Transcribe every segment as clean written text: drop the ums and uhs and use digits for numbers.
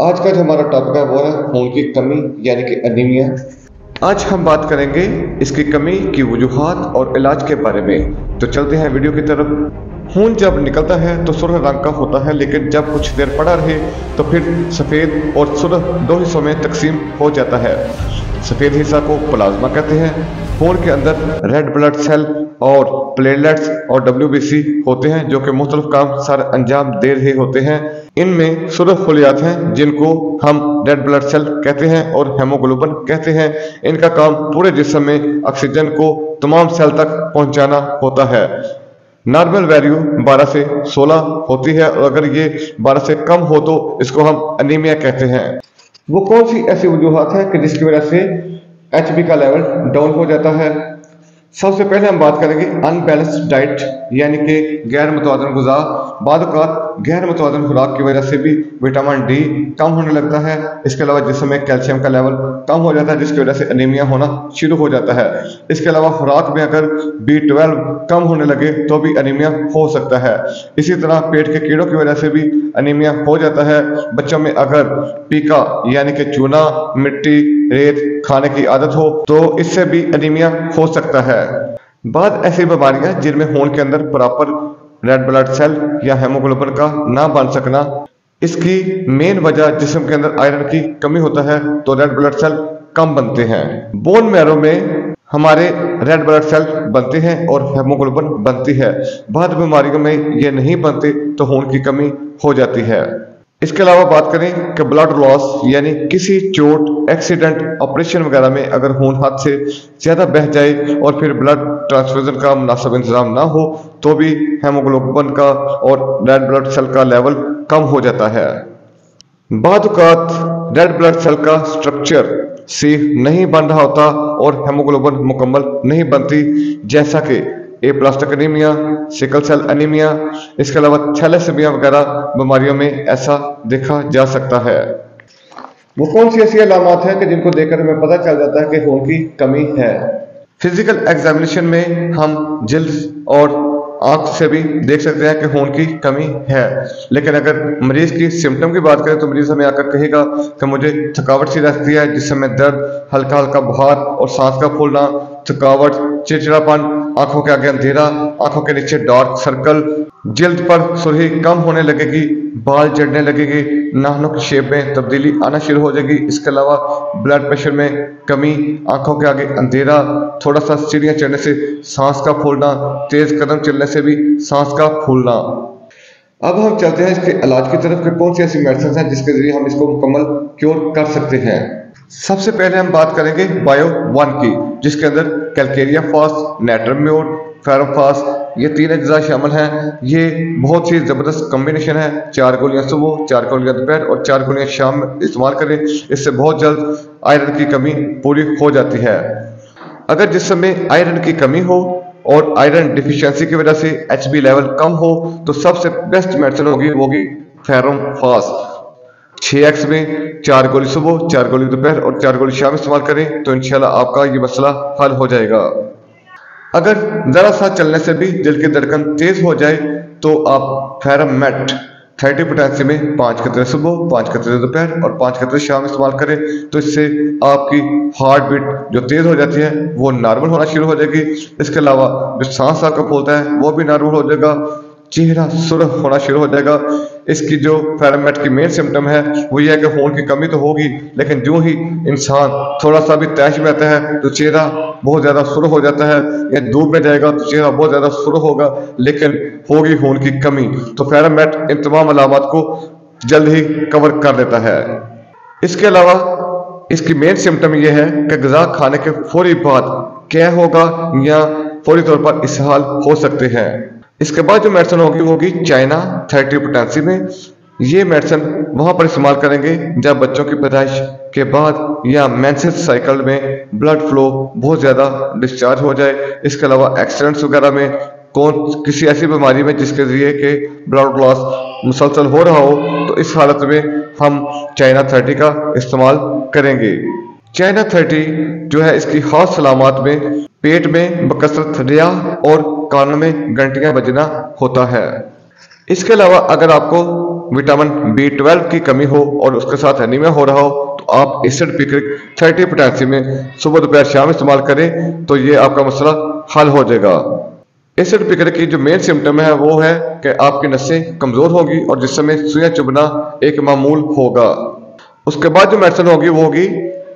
आज का जो हमारा टॉपिक है वो है खून की कमी यानी कि एनीमिया। आज हम बात करेंगे इसकी कमी की वजूहात और इलाज के बारे में। तो चलते हैं वीडियो की तरफ। खून जब निकलता है तो सुर्ख रंग का होता है, लेकिन जब कुछ देर पड़ा रहे तो फिर सफ़ेद और सुर्ख दो हिस्सों में तकसीम हो जाता है। सफ़ेद हिस्सा को प्लाज्मा कहते हैं। खून के अंदर रेड ब्लड सेल और प्लेटलेट्स और WBC होते हैं जो कि मुख्तलिफ काम सर अंजाम दे रहे होते हैं। इनमें सुर्ख खलियात हैं जिनको हम रेड ब्लड सेल कहते हैं और हेमोग्लोबिन कहते हैं। इनका काम पूरे जिस्म में ऑक्सीजन को तमाम सेल तक पहुंचाना होता है। नॉर्मल वैल्यू 12 से 16 होती है और अगर ये 12 से कम हो तो इसको हम एनीमिया कहते हैं। वो कौन सी ऐसी वजूहात है कि जिसकी वजह से HB का लेवल डाउन हो जाता है। सबसे पहले हम बात करेंगे अनबैलेंस्ड डाइट यानी कि गैर मुतवाज़न गुज़ा। बाद गैर मुतवाज़न खुराक की वजह से भी विटामिन D कम होने लगता है। इसके अलावा जिस्म में कैल्शियम का लेवल कम हो जाता है जिसकी वजह से एनीमिया होना शुरू हो जाता है। इसके अलावा खुराक में अगर B12 कम होने लगे तो भी एनीमिया हो सकता है। इसी तरह पेट के कीड़ों की वजह से भी एनीमिया हो जाता है। बच्चों में अगर पीका यानी कि चूना, मिट्टी, रेत खाने की आदत हो तो इससे भी एनीमिया हो सकता है। बाद ऐसी बीमारियां जिनमें खून के अंदर प्रॉपर रेड ब्लड सेल या हेमोग्लोबिन का ना बन सकना, इसकी मेन वजह जिस्म के अंदर आयरन की कमी होता है तो रेड ब्लड सेल कम बनते हैं। बोन मैरो में हमारे रेड ब्लड सेल बनते हैं और हेमोग्लोबिन बनती है। बाद बीमारियों में ये नहीं बनते तो खून की कमी हो जाती है। इसके अलावा बात करें कि ब्लड लॉस यानी किसी चोट, एक्सीडेंट, ऑपरेशन वगैरह में अगर खून हाथ से ज़्यादा बह जाए और फिर ब्लड ट्रांसफ्यूजन का मुनासिब इंतजाम ना हो तो भी हेमोग्लोबिन का और रेड ब्लड सेल का लेवल कम हो जाता है। बाद रेड ब्लड सेल का स्ट्रक्चर सही नहीं बन रहा होता और हेमोग्लोबिन मुकम्मल नहीं बनती, जैसा कि aplastic anaemia, sickle cell anaemia. इसके अलावा थैलेसीमिया वगैरह बीमारियों में ऐसा देखा जा सकता है। वो कौन सी ऐसी अलामत है कि जिनको देखकर हमें पता चल जाता है कि खून की कमी है। फिजिकल एग्जामिनेशन में हम जिल्द और आंख से भी देख सकते हैं कि खून की कमी है। लेकिन अगर मरीज की सिम्टम की बात करें तो मरीज हमें आकर कहेगा कि मुझे थकावट सी रहती है, जिसमें दर्द, हल्का हल्का बुखार और सांस का फूलना, थकावट, चिड़चिड़ापन, आंखों के आगे अंधेरा, आंखों के नीचे डार्क सर्कल, जल्द पर सुर्खी कम होने लगेगी, बाल झड़ने लगेगी, नाखूनों की शेप में तब्दीली आना शुरू हो जाएगी। इसके अलावा ब्लड प्रेशर में कमी, आंखों के आगे अंधेरा, थोड़ा सा सीढ़ियाँ चढ़ने से सांस का फूलना, तेज कदम चलने से भी सांस का फूलना। अब हम चलते हैं इसके इलाज की तरफ कि कौन सी ऐसी मेडिसिन हैं जिसके जरिए हम इसको मुकम्मल क्योर कर सकते हैं। सबसे पहले हम बात करेंगे बायो 1 की, जिसके अंदर कैलकेरिया फास, नेट्रम्योर, फेरोफास ये 3 अज्जा शामिल हैं। ये बहुत ही ज़बरदस्त कम्बिनेशन है। 4 गोलियां सुबह, 4 गोलियां दोपहर और 4 गोलियां शाम में इस्तेमाल करें। इससे बहुत जल्द आयरन की कमी पूरी हो जाती है। अगर जिस्म में आयरन की कमी हो और आयरन डिफिशियंसी की वजह से HB लेवल कम हो तो सबसे बेस्ट मेडिसिन होगी फेरोफास। 6x में 4 गोली सुबह, 4 गोली दोपहर और 4 गोली शाम इस्तेमाल करें तो इंशाल्लाह आपका ये मसला हल हो जाएगा। अगर ज़रा सा चलने से भी दिल की धड़कन तेज हो जाए तो आप फेरमेट 30 पोटेंसी में 5 कतरे सुबह, 5 कतरे दोपहर और 5 कतरे शाम इस्तेमाल करें तो इससे आपकी हार्ट बीट जो तेज़ हो जाती है वो नॉर्मल होना शुरू हो जाएगी। इसके अलावा जो सांस आपका फूलता है वो भी नॉर्मल हो जाएगा, चेहरा सुर्ख होना शुरू हो जाएगा। इसकी जो फेरमेट की मेन सिम्टम है वो ये है कि खून की कमी तो होगी, लेकिन जो ही इंसान थोड़ा सा भी तैश में आता है तो चेहरा बहुत ज़्यादा सुर्ख हो जाता है, या धूप में जाएगा तो चेहरा बहुत ज़्यादा सुर्ख होगा, लेकिन होगी खून की कमी। तो फेरमेट इन तमाम अलामत को जल्द ही कवर कर देता है। इसके अलावा इसकी मेन सिम्टम ये है कि ग़िज़ा खाने के फौरी बाद क्या होगा या फौरी तौर पर इसहाल हो सकते हैं। इसके बाद जो मेडिसिन होगी चाइना 30 पोटेंसी में। ये मेडिसिन वहाँ पर इस्तेमाल करेंगे जब बच्चों की पैदाइश के बाद या मेंसेस साइकिल में ब्लड फ्लो बहुत ज़्यादा डिस्चार्ज हो जाए। इसके अलावा एक्सीडेंट्स वगैरह में, किसी ऐसी बीमारी में जिसके जरिए के ब्लड लॉस मुसलसल हो रहा हो तो इस हालत में हम चाइना 30 का इस्तेमाल करेंगे। चाइना 30 जो है इसकी खास अलामत में पेट में बकसरत रिया और कानों में घंटियां बजना होता है। इसके अलावा अगर आपको विटामिन B12 की कमी हो और उसके साथ एनीमिया हो रहा हो तो आप एसिड पिक्रिक 30 पोटेशियम में सुबह दोपहर शाम इस्तेमाल करें तो ये आपका मसला हल हो जाएगा। एसिड पिक्रिक की जो मेन सिम्टम है वो है कि आपकी नसें कमजोर होगी और जिससे में सुइयां चुभना एक मामूल होगा। उसके बाद जो मेडिसिन होगी वो होगी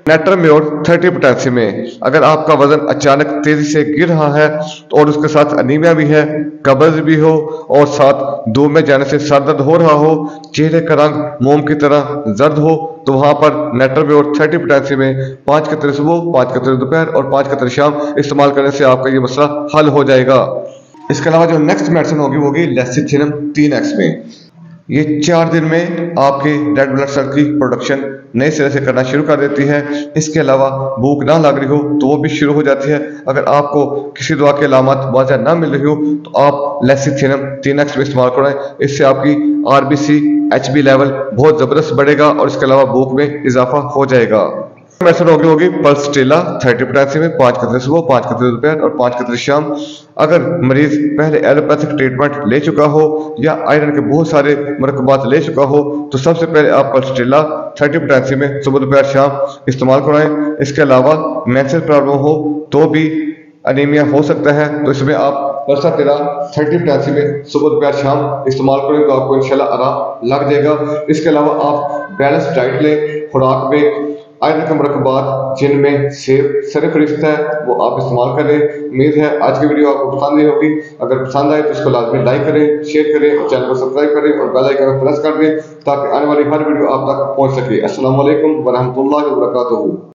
नेट्राम्योर 30 पोटेशियम में। अगर आपका वजन अचानक तेजी से गिर रहा है और उसके साथ अनीमिया भी है, कब्ज भी हो और साथ धूप में जाने से सर दर्द हो रहा हो, चेहरे का रंग मोम की तरह जर्द हो, तो वहां पर नेट्राम्योर 30 पोटेशियम में 5 कतरे सुबह, 5 कतरे दोपहर और 5 कतरे शाम इस्तेमाल करने से आपका ये मसला हल हो जाएगा। इसके अलावा जो नेक्स्ट मेडिसिन होगी वो होगी लेसिथिनम 3x में। ये 4 दिन में आपके रेड ब्लड सेल की प्रोडक्शन नए सिरे से करना शुरू कर देती है। इसके अलावा भूख ना लग रही हो तो वो भी शुरू हो जाती है। अगर आपको किसी दवा की अलामत वाज़ह ना मिल रही हो तो आप लेसिथिनम 3x में इस्तेमाल करें। इससे आपकी RBC HB लेवल बहुत ज़बरदस्त बढ़ेगा और इसके अलावा भूख में इजाफा हो जाएगा। मेडिसिन होगी पल्सट्रेला 30 पोटेशियम में 5 कतरे सुबह, 5 कतरे दोपहर और 5 कतरे शाम। अगर मरीज पहले एलोपैथिक ट्रीटमेंट ले चुका हो या आयरन के बहुत सारे मरकबात ले चुका हो तो सबसे पहले आप पल्सट्रेला 30 पोटेशियम में सुबह दोपहर शाम इस्तेमाल कराएं। इसके अलावा मेंसेस प्रॉब्लम हो तो भी अनीमिया हो सकता है तो इसमें आप पल्सट्रेला 30 पोटेशियम में सुबह दोपहर शाम इस्तेमाल करें तो आपको इंशाल्लाह आराम लग जाएगा। इसके अलावा आप बैलेंस डाइट लें। खुराक में आयरन के मरकबात जिनमें सेब सरफरिश्त है वो आप इस्तेमाल करें। उम्मीद है आज की वीडियो आपको पसंद नहीं होगी। अगर पसंद आए तो इसको लाजमी लाइक करें, शेयर करें और चैनल को सब्सक्राइब करें और बेल आइकन को प्रेस कर दें ताकि आने वाली हर वीडियो आप तक पहुंच सके। अस्सलाम वालेकुम व रहमतुल्लाहि व बरकातुहू।